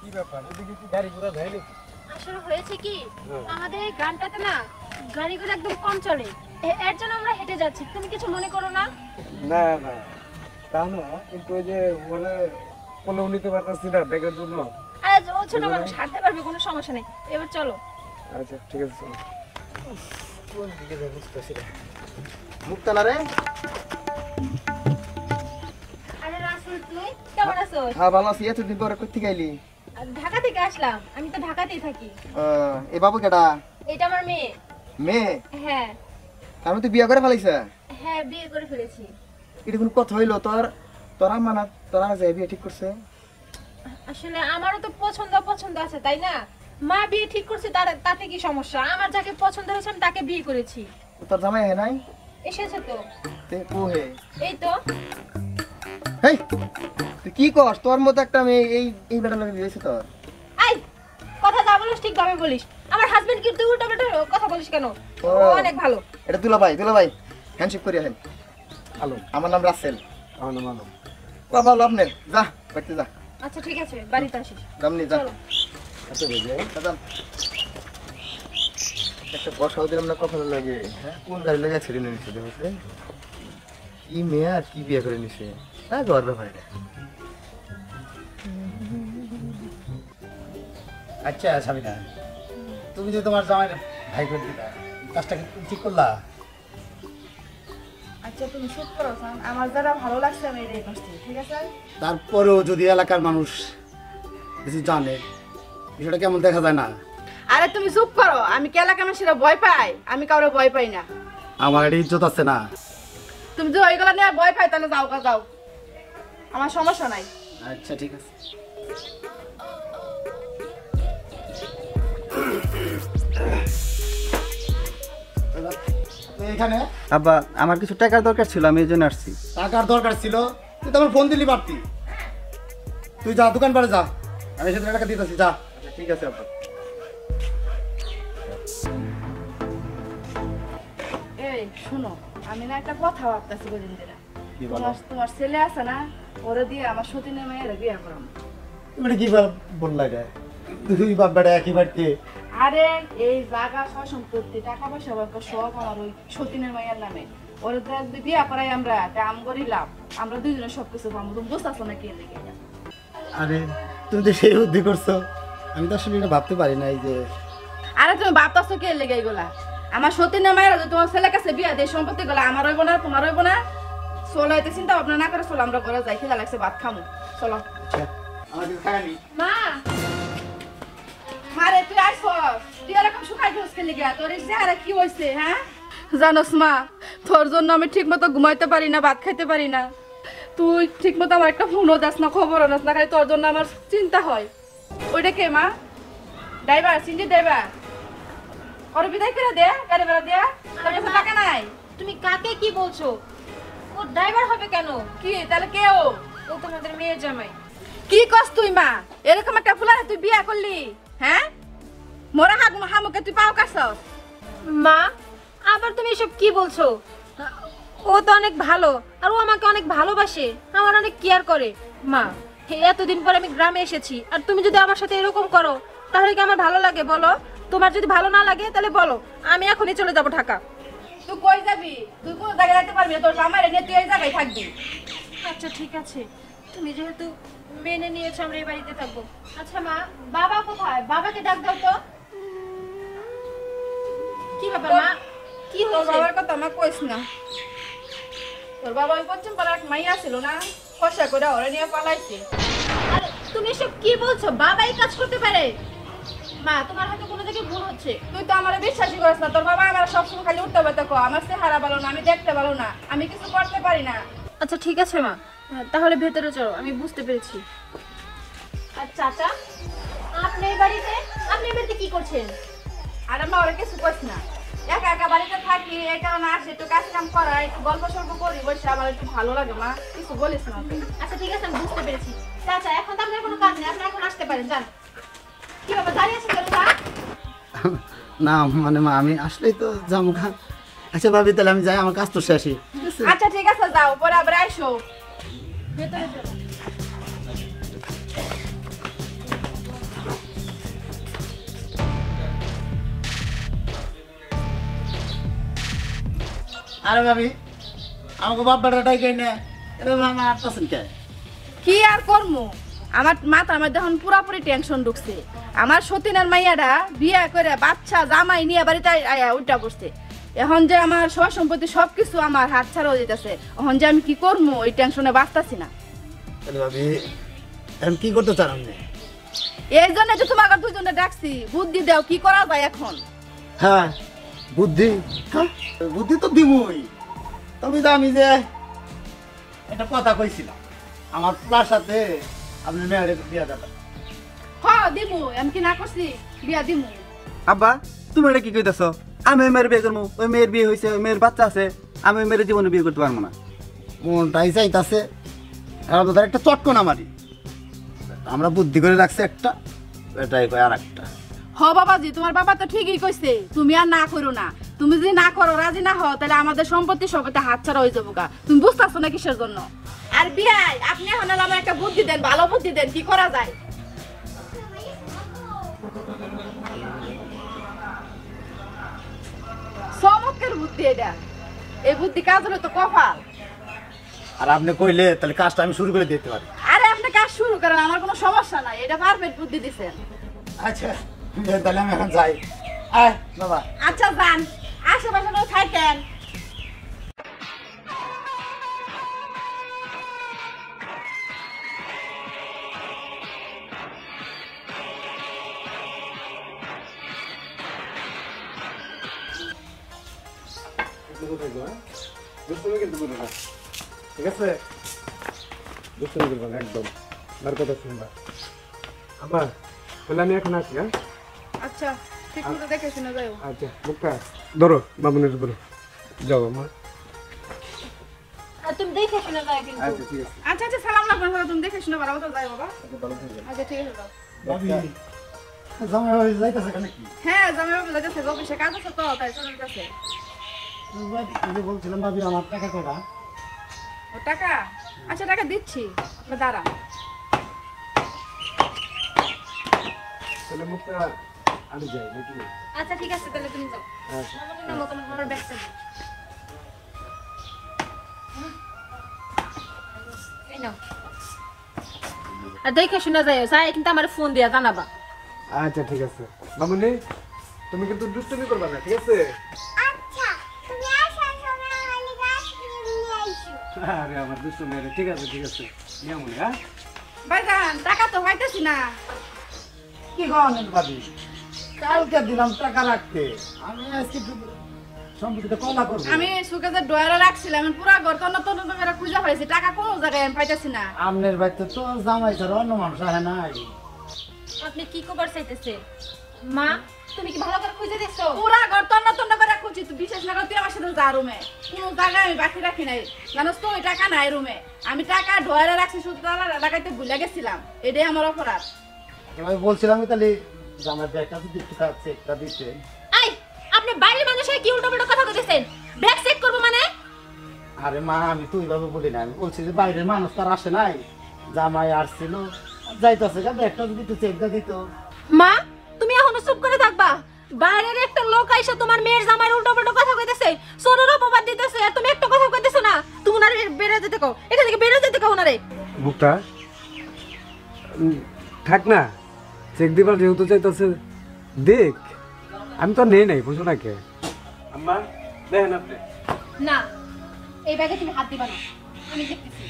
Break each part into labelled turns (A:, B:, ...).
A: কি ব্যাপার এদিকে কি গাড়ি ঘোড়া যায় নাকি?
B: আসলে হয়েছে কি আমাদের এই গ্রামটাতে না গাড়িগুলো একদম কম চলে এর জন্য আমরা হেঁটে যাচ্ছি তুমি কিছু মনে করো না
A: না না তা না কিন্তু ওই যে মানে কোনো নিতে পারতাছি না ব্যাগের জন্য।
B: আজ ও ছোট মানুষ হাঁটতে পারবে কোনো সমস্যা নেই এবার চলো।
A: আচ্ছা ঠিক আছে চলো। কোন দিকে যাবো বুঝতেছি না।
C: মুক্তালা রে
B: আরে রাসেল তুই কেমন আছো?
C: হ্যাঁ ভালো আছি। এতদিন পরে কোথা থেকে আইলি?
B: ঢাকা থেকে আসলাম আমি তো ঢাকাতেই থাকি।
C: এ বাবু কেডা?
B: এটা আমার মেয়ে।
C: মেয়ে?
B: হ্যাঁ।
C: আমি তো বিয়ে করে ফেলাইছে।
B: হ্যাঁ বিয়ে করে ফেলেছি।
C: এটা কোন কথা হইলো তোর? তোরা মানা তোরা যে বিয়ে ঠিক করছে?
B: আসলে আমারও তো পছন্দ আছে তাই না? মা বিয়ে ঠিক করছে তাতে কি সমস্যা? আমার যাকে পছন্দ হয়েছে আমি তাকে বিয়ে করেছি।
C: তোর জামাই হে নাই?
B: এসেছে তো।
C: তে কো হে?
B: এই তো।
C: হেই তুই কি কস? তোর মতো একটা মেয়ে এই বেটা লাগে দিয়েছে তোর?
B: আই কথা যা বলিস ঠিকভাবে বলিস। আমার হাজবেন্ড কি তুই উল্টো পাল্টা কথা বলিস কেন? ও অনেক ভালো।
C: এটা দুলা ভাই হ্যান্ডশেক করি হেন।
A: হ্যালো
C: আমার নাম রাসেল।
A: আমার নাম আলম।
C: বাবা ভালো আপনি যা বাড়িতে যা।
B: আচ্ছা ঠিক আছে বাড়িতে আসিস।
C: দামনি যা।
B: চলো।
A: আচ্ছা বুঝলে
C: দাদা একটা বসাও দিলাম না কখন লাগে? হ্যাঁ কোন গাড়ি লাগে ছেড়ে নিয়েছে দেখতে? কি মেয়ে আর কি বিয়ে করে নিছে? না গর্ব হয় না।
A: আচ্ছা সাবিনা তুমি যে তোমার জামাই ভাই করে দিলা কাজটা কি তুমি ঠিক করলা?
D: আচ্ছা তুমি চুপ করো আমার যারা ভালো লাগছে আমি এটাই করছি ঠিক আছে।
A: তারপরেও যদি এলাকার মানুষ কিছু জানে বিষয়টা কেমন দেখা যায় না?
D: আরে তুমি চুপ করো আমি কি এলাকা মানুষেরা ভয় পাই? আমি কারো ভয় পাই না।
A: আমার একটা ইজ্জত আছে না?
D: তুমি যদি ওইগুলো নিয়ে ভয় পাই তাহলে যাও আমার সমস্যা নাই।
A: আচ্ছা ঠিক আছে। এখানে
C: আব্বা আমার কিছু টাকার দরকার ছিল আমি এই জন্য আসছি।
A: টাকার দরকার ছিল তুই তো আমার ফোন দিলি পারতি। তুই যা দোকান পারে যা আমি সেটা টাকা দিতেছি যা।
C: ঠিক আছে আব্বা।
D: এই শোনো আমি না একটা কথা ভাবতেছি কদিন ধরে।
A: কি বলো?
D: তোমার ছেলে আছে না ওরে দিয়ে আমার সতীনের মেয়ের বিয়ে করাম।
A: তুমি কি বললা এটা? তুই বাপ বেটা একই বাড়িতে?
D: আরে এই জায়গা সব সম্পত্তি টাকা পয়সা সব আমার ওই সতীনের মায়ের নামে। ওরে যদি বিয়ে করাই আমরা কাম করিলাম আমরা দুইজনে সবকিছু পাবো। তুমি বুঝতে পারছো না কি লেগে?
A: আরে তুমি তো সেই বুদ্ধি করছো আমি তো আসলে এটা ভাবতে পারি না। এই যে
D: আরে তুমি ভাবতেছো কে লেগে এগুলা? আমার সতীনের মায়ের যদি তোমার ছেলের কাছে বিয়ে দিয়ে সম্পত্তি গুলো আমার হইব না তোমার হইব না? চলো এতে চিন্তা ভাবনা না করে চলো আমরা ঘরে যাই খিদা লাগছে ভাত খামো চলো।
A: আমাকে খায়নি
D: মা মারে তুই আইছস তুই এরকম শুকাই গেছিস কে লেগে? তোর এই চেহারা কি হইছে হ্যাঁ? জানোস মা তোর জন্য আমি ঠিক মতো ঘুমাইতে পারি না ভাত খাইতে পারি না। তুই ঠিক মতো আমার একটা ফোনও দাস না খবরও দাস না খালি তোর জন্য আমার চিন্তা হয়। ওইটা কে মা? ড্রাইভার সিনজি ড্রাইভার ওর বিদায় করে দে গাড়ি ভাড়া দিয়া তোর কাছে টাকা নাই।
B: তুমি কাকে কি বলছো? ও ড্রাইভার হবে কেন?
D: কি তাহলে কে ও?
B: ও তোমাদের মেয়ের জামাই।
D: কি কস তুই মা? এরকম একটা ফুলারে তুই বিয়া করলি হ্যাঁ? মোরা হামুকে তুই পাও কাছস?
B: মা আবার তুমি এসব কি বলছো? ও তো অনেক ভালো আর ও আমাকে অনেক ভালোবাসে আমার অনেক কেয়ার করে। মা এতদিন পর আমি গ্রামে এসেছি আর তুমি যদি আমার সাথে এরকম করো তাহলে কি আমার ভালো লাগে বলো? তোমার যদি ভালো না লাগে তাহলে বলো আমি এখনই চলে যাব ঢাকা।
D: তুই কই যাবি? তুই কোন জায়গায় যাইতে পারবি না তোর জামাইরে নিয়ে তুই এই জায়গায় থাকবি।
B: আচ্ছা ঠিক আছে তুমি যেহেতু মেনে নিয়েছো আমরা এই বাড়িতে থাকবো। আচ্ছা মা বাবা কোথায়? বাবাকে ডাক দাও তো। কি ব্যাপার মা? কি
D: তোর
B: হয়েছে?
D: বাবার কথা আমার কইস না। তোর বাবা ওই পশ্চিম পাড়ার এক মাইয়া ছিল না ফসা করে ওরে নিয়ে পালাইছে।
B: আরে তুমি এসব কি বলছো? বাবাই কাজ করতে পারে? মা তোমার হয়তো কোনো জায়গায় ভুল হচ্ছে।
D: তুই তো আমার বিশ্বাসই করিস না। তোর বাবা আমার সবসময় খালি উঠতে পারতে কো আমার চেহারা ভালো না আমি দেখতে ভালো না আমি কিছু করতে পারি না।
B: আচ্ছা ঠিক আছে মা তাহলে ভেতরে চলো আমি বুঝতে পেরেছি। আর চাচা আপনি এই বাড়িতে কি করছেন?
D: আর মা ওরা কিছু কইস না। একা একা বাড়িতে থাকি এই কারণে আসে একটু কাজ কাম করাই একটু গল্প সল্প করি বসে আমার একটু ভালো লাগে মা কিছু বলিস না।
B: আচ্ছা ঠিক আছে আমি বুঝতে পেরেছি। চাচা এখন তো আপনার কোনো কাজ নেই আপনি এখন আসতে পারেন যান। কি বাবা দাঁড়িয়ে আছেন কেন?
A: না মানে মা আমি আসলেই তো যাবো খা। আচ্ছা ভাবি তাহলে আমি যাই আমার কাজ তো শেষই।
D: আচ্ছা ঠিক আছে যাও পরে আবার আইসো।
B: ভেতরে চলো।
A: আরে ভাবি আমাকে বাপ বেটাটাই কে না এটা মামা আসতেছেন কে?
D: কি আর করমু, আমার মাথার মধ্যে এখন পুরাপুরি টেনশন ঢুকছে। আমার সতীনের মাইয়াটা বিয়ে করে বাচ্চা জামাই নিয়ে বাড়িতে আয়া উল্টা পড়ছে। এখন যে আমার সব সম্পত্তি সবকিছু আমার হাত ছাড়া হয়ে যেতেছে, এখন যে আমি কি করবো এই টেনশনে বাঁচতাছি না।
A: আরে ভাবি এখন কি করতে চান আপনি?
D: এই জন্য যে তোমাকে দুজনে ডাকছি, বুদ্ধি দাও কি করা যায় এখন।
A: হ্যাঁ বুদ্ধি, হ্যাঁ বুদ্ধি তো দিবই। তবে তো আমি যে একটা কথা কইছিলাম আমার প্লার সাথে আপনি মেয়ের বিয়া দেবেন।
D: হ দিমু, আমি কি না করছি বিয়া দিমু।
E: আব্বা তুমি এটা কি কইতেছ? আমি ওই মেয়ের বিয়ে করবো, ওই মেয়ের বিয়ে হয়েছে, ওই মেয়ের বাচ্চা আছে, আমি ওই মেয়ের জীবনে বিয়ে করতে পারবো না।
A: মনটাই চাইতাছে এখন তো তার একটা চটকনা মারি। আমরা বুদ্ধি করে রাখছি একটা, এটাই কয় আর একটা।
D: হ বাবাজি, তোমার বাবা তো ঠিকই কইছে, তুমি আর না করো না। তুমি যদি না করো, রাজি না হও, তাহলে আমাদের সম্পত্তি সবতে হাত ছাড়া হয়ে যাবো গা। তুমি বুঝতেছো না কিসের জন্য? আর বিয়াই আপনি এখন আমার একটা বুদ্ধি দেন, ভালো বুদ্ধি দেন, কি করা যায়। চমৎকার বুদ্ধি এটা, এই বুদ্ধি কাজ হলে তো কপাল।
A: আর আপনি কইলে তাহলে কাজটা আমি শুরু করে দিতে পারি।
D: আরে আপনি কাজ শুরু করেন, আমার কোনো সমস্যা নাই, এটা পারফেক্ট বুদ্ধি দিছেন।
A: আচ্ছা তাহলে আমি এখন যাই। আয় বাবা।
D: আচ্ছা যান, আশেপাশে কেউ থাকেন।
C: ঠিক আছে, দুষ্টুমি করবো না একদম, আমার কথা শুনবা। আবার তাহলে আমি এখন আসি। হ্যাঁ
D: আচ্ছা ঠিক মতো দেখে শুনে যাও।
C: আচ্ছা মুক্তা ধরো, বাবুনের ধরো, যাও আমার।
B: আর তুমি দেখে শুনে যাও কিন্তু।
C: আচ্ছা ঠিক আছে।
D: আচ্ছা আচ্ছা সালাম রাখবেন, তুমি দেখে শুনে পারো তো যাই বাবা। আচ্ছা ঠিক আছে যাও।
A: ভাবি জামাই হয়ে যাইতেছে কেন কি?
D: হ্যাঁ জামাই বাবু যাইতেছে, অফিসে কাজ আছে তো তাই চলে যাচ্ছে।
A: বলছিলাম ভাবি আমার টাকা কয়টা?
D: ও টাকা, আচ্ছা টাকা দিচ্ছি, আপনি দাঁড়ান।
C: তাহলে মুক্তা আমি যাই নাকি?
B: আচ্ছা ঠিক আছে তাহলে তুমি যাও।
C: আচ্ছা
B: মামনি নামো, তোমার ব্যাগটা দাও। এই নাও। আর দেখে শুনে যাও, যাই কিন্তু আমার ফোন দিয়া জানাবা।
C: আচ্ছা ঠিক আছে বাবুনি, তুমি কিন্তু দুষ্টুমি করবা না, ঠিক আছে? আরে আমার দুষ্টুমি, ঠিক আছে ঠিক আছে নিয়মনি। হ্যাঁ
D: ভাইজান টাকা তো পাইতেছি না।
A: কি গনেন ভাবি? কালকে দিলাম টাকা রাখতে, আমি আজকে সম্পত্তিটা কলা করবো।
D: আমি সুকেজের ডয়ারে রাখছিলাম, আমি পুরা ঘর তন্ন তন্ন করে খুঁজে পাইছি, টাকা কোনো জায়গায় আমি পাইতেছি না।
A: আপনার বাড়িতে তো জামাই ছাড়া অন্য মানুষ আহে নাই।
B: আপনি কি কবার চাইতেছে? মা তুমি কি ভালো করে খুঁজে দেখছো?
D: পুরা ঘর তন্ন তন্ন করে খুঁজি, তুই বিশেষ না করে তুই আমার সাথে যা রুমে, কোনো জায়গায় আমি বাকি রাখি নাই। জানোস তো ওই টাকা নাই রুমে, আমি টাকা ডয়ারে রাখছি, শুধু তালা লাগাইতে ভুলে গেছিলাম, এটাই আমার অপরাধ।
A: আমি বলছিলাম তাহলে জামাই ব্যাগটা তো দিতে চাচ্ছে, একটা দিতে।
B: এই আপনি বাইরের মানুষের কি উল্টোপাল্টা কথা কইতেছেন? ব্যাগ চেক করব মানে?
A: আরে মা আমি তো ওইভাবে বলি না, আমি বলছি যে বাইরের মানুষ তার আসে নাই, জামাই আসছিল যাইতেছে, ব্যাগটা যদি একটু চেকটা দিত।
B: মা তুমি এখনো চুপ করে থাকবা? বাইরের একটা লোক আইসা তোমার মেয়ের জামাইয়ের উল্টোপাল্টা কথা কইতেছে, সোনার অপবাদ দিতেছে, আর তুমি একটা কথা কইতেছো না। তুমি না বেরো যেতে কও, এখান থেকে বেরো যেতে কও না রে।
C: মুক্তা থাক না, চেক দিবার যেহেতু চাইতেছে দেখ, আমি তো নেই নাই, বুঝো না কে আম্মা দেখেন আপনি।
B: না এই ব্যাগে তুমি হাত দিবা না, আমি দেখতেছি।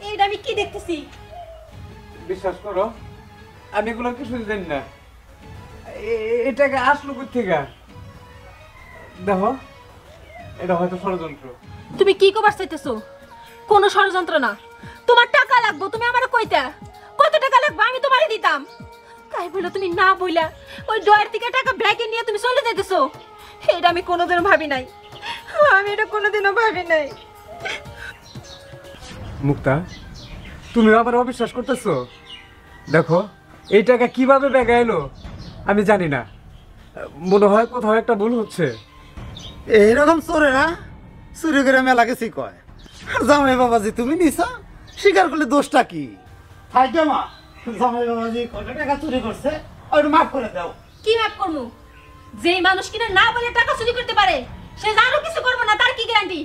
B: এইটা আমি কি দেখতেছি?
C: বিশ্বাস করো আমি এগুলো কিছু জানি না, এটাকে আসলো কোথা থেকে? দেখো এটা হয়তো ষড়যন্ত্র।
B: তুমি কি কবার চাইতেছো? কোনো ষড়যন্ত্র না। তোমার টাকা লাগবে, তুমি আমারে কইতা কত টাকা লাগবে আমি তোমারে দিতাম। তাই বলে তুমি না বইলা ওই ডয়ের থেকে টাকা ব্যাগে নিয়ে তুমি চলে যাইতেছো। এটা আমি কোনোদিনও ভাবি নাই, আমি এটা কোনোদিনও ভাবি নাই।
C: মুক্তা তুমি আবার অবিশ্বাস করতেছো? দেখো এই টাকা কিভাবে ব্যাগে এলো আমি জানি না, মনে হয় কোথাও একটা ভুল হচ্ছে।
A: এইরকম চোরে না চুরি করে মেলা গেছি কয়। জামাই বাবাজি তুমি নিছা, স্বীকার করলে দোষটা কি? থাকবে মা, জামাই বাবাজি কত টাকা চুরি করছে ওটা মাফ করে দাও।
B: কি মাফ করবো? যেই মানুষ কিনা না বলে টাকা চুরি করতে পারে সে জানো কিছু করবো না, তার কি গ্যারান্টি?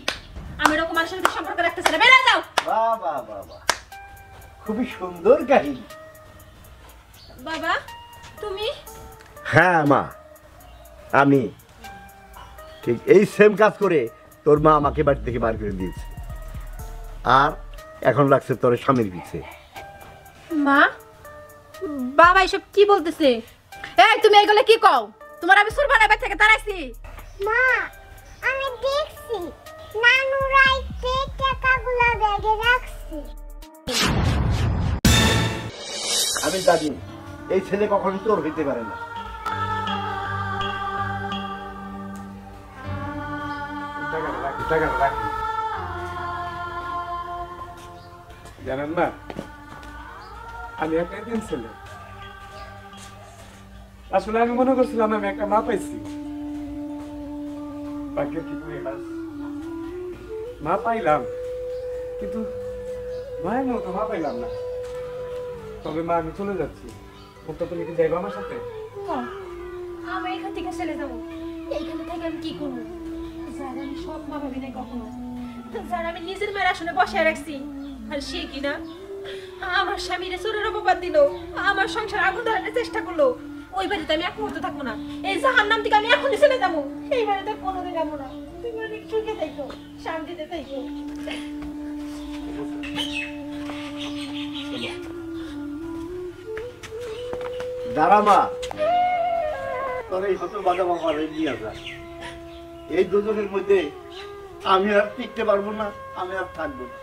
B: আমি এরকম মানুষের সাথে সম্পর্ক রাখতেছি না, বেরিয়ে যাও।
A: বাহ বাহ বাহ বাহ, খুবই সুন্দর কাহিনী।
B: বাবা তুমি?
F: হ্যাঁ মা, আমি ঠিক এই সেম কাজ করে তোর মা আমাকে বাড়ি থেকে বার করে দিয়েছে, আর এখন লাগছে তোর স্বামীর পিছে।
B: মা, বাবা এসব কি বলতেছে?
D: এই তুমি এইগুলো কি কও? তোমার আমি সুরবানের বাড়ি থেকে তাড়াইছি।
G: মা আমি দেখছি নানু রাইতে টাকাগুলো ব্যাগে রাখছে।
F: আমি জানি এই ছেলে কখনো তোর হইতে পারে না।
H: জানেন না, আমি একটা দিন ছেলে। আসলে আমি মনে করছিলাম আমি একটা মা পাইছি, ভাগ্যের কি পরিহাস, মা পাইলাম, কিন্তু মায়ের মতো মা পাইলাম না। তবে মা আমি চলে যাচ্ছি, তুমি কি যাইবা আমার সাথে?
B: আমি এখান থেকে চলে যাবো। এইখানে থেকে আমি কি করবো? যারা আমি সব মা ভাবি নাই কখনো, যারা আমি নিজের মায়ের আসনে বসায় রাখছি, আর সে কিনা আমার স্বামীরে চোরের অপবাদ দিল, আমার সংসার আগুন ধরানোর চেষ্টা করলো। ওই বাড়িতে আমি এক মুহূর্ত থাকবো না। এই জাহান্নাম থেকে আমি এখনই চলে যাবো। এই বাড়িতে কোনোদিন যাবো না। তুমি অনেক সুখে থাকো, শান্তিতে থাকো।
F: দাঁড়া মা, তোর এই হতো বাধা বাবা নিয়ে আসা। এই দুজনের মধ্যে আমি আর টিকতে পারবো না, আমি আর থাকবো না।